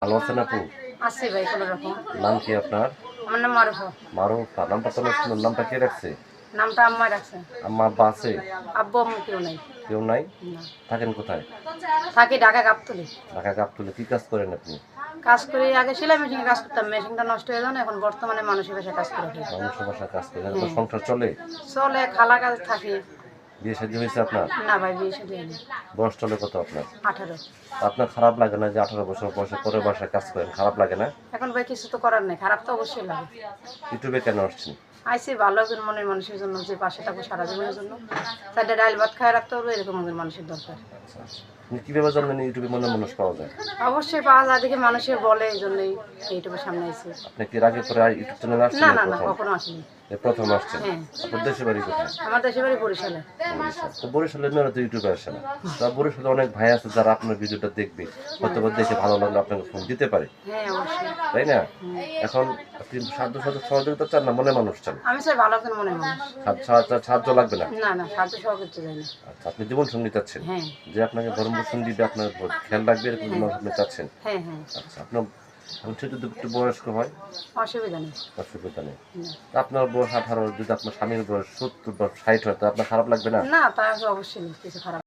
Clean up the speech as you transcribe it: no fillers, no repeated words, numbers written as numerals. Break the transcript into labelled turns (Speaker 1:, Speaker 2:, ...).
Speaker 1: ভালো আছেন আপু?
Speaker 2: আছি ভাই কোনো রকম।
Speaker 1: নাম কি আপনার?
Speaker 2: আমার নাম মারুফা।
Speaker 1: মারুফা। নামটা তো অনেক সুন্দর। নামটা কে রাখছে?
Speaker 2: নামটা আম্মা রাখছে।
Speaker 1: আম্মা আব্বা আছে?
Speaker 2: আব্বু আম্মু কেউ নাই।
Speaker 1: কেউ নাই?
Speaker 2: না।
Speaker 1: থাকেন কোথায়?
Speaker 2: থাকি ঢাকা গাবতলী।
Speaker 1: ঢাকা গাবতলী। কি কাজ করেন আপনি?
Speaker 2: কাজ করি, আগে সেলাই মেশিনে কাজ করতাম, মেশিনটা নষ্ট হয়ে যান, এখন বর্তমানে মানুষের বাসায় কাজ করে খাই।
Speaker 1: মানুষের বাসায় কাজ করেন। আপনার
Speaker 2: হ্যাঁ।
Speaker 1: সংসার চলে?
Speaker 2: চলে, খালা কাজ থাকে।
Speaker 1: বিয়ে শাদী হয়েছে আপনার?
Speaker 2: না ভাই, বিয়ে শাদী হয়নি।
Speaker 1: বয়স চলে কত আপনার?
Speaker 2: 18।
Speaker 1: আপনার খারাপ লাগে না যে 18 বছর বয়সে পরের বাসায় কাজ করেন? খারাপ লাগে না?
Speaker 2: এখন ভাই কিছু তো করার নেই, খারাপ তো অবশ্যই লাগে।
Speaker 1: ইউটিউবে কেন আসছেন?
Speaker 2: আইসি ভালো একজন মনের মানুষের জন্য, যে পাশে থাকবো সারা জীবনের জন্য, চারটে ডাল ভাত খায় রাখতে হবে, এরকম একজন মানুষের দরকার।
Speaker 1: আচ্ছা আচ্ছা। আপনি কিভাবে জানলেন ইউটিউবে মনে মানুষ পাওয়া যায়?
Speaker 2: অবশ্যই পাওয়া যায় দেখে মানুষের বলে, এই জন্যই ইউটিউবের সামনে আইসি।
Speaker 1: আপনি কি এর আগে করে ইউটিউব চ্যানেল আসছেন?
Speaker 2: না
Speaker 1: এই
Speaker 2: না না,
Speaker 1: প্রথম?
Speaker 2: কখনো আসেনি।
Speaker 1: এই প্রথম আসছেন?
Speaker 2: হ্যাঁ।
Speaker 1: আপনার দেশের বাড়ি কোথায়?
Speaker 2: আমার দেশের বাড়ি বরিশালে।
Speaker 1: বরিশাল। তো বরিশালের মেয়েরা তো ইউটিউবে আসে না। তা বরিশালে অনেক ভাই আছে যারা আপনার ভিডিওটা দেখবে, হয়তো বা দেখে ভালো লাগলে আপনাকে ফোন দিতে পারে,
Speaker 2: হ্যাঁ অবশ্যই।
Speaker 1: তাই না? এখন আপনি সাহায্য সহযোগিতা চান না মনে মানুষ চান?
Speaker 2: আমি চাই ভালো একজন মনের মানুষ।
Speaker 1: সাহায্য লাগবে না?
Speaker 2: না না, সাহায্য সহযোগিতা চাই না।
Speaker 1: আচ্ছা, আপনি জীবন সঙ্গী চাচ্ছেন,
Speaker 2: হ্যাঁ
Speaker 1: যে আপনাকে ভরণ পোষণ দিবে, আপনার খেয়াল রাখবে, এরকম মানুষ আপনি চাচ্ছেন?
Speaker 2: হ্যাঁ হ্যাঁ।
Speaker 1: আচ্ছা, আপনার এখন সে যদি একটু বয়স্ক হয়?
Speaker 2: অসুবিধা নেই।
Speaker 1: অসুবিধা নেই।
Speaker 2: না।
Speaker 1: আপনার বয়স 18, যদি আপনার স্বামীর বয়স 70 বা 60 হয়, তো আপনার খারাপ লাগবে না?
Speaker 2: না, তা অবশ্যই নেই, কিছু খারাপ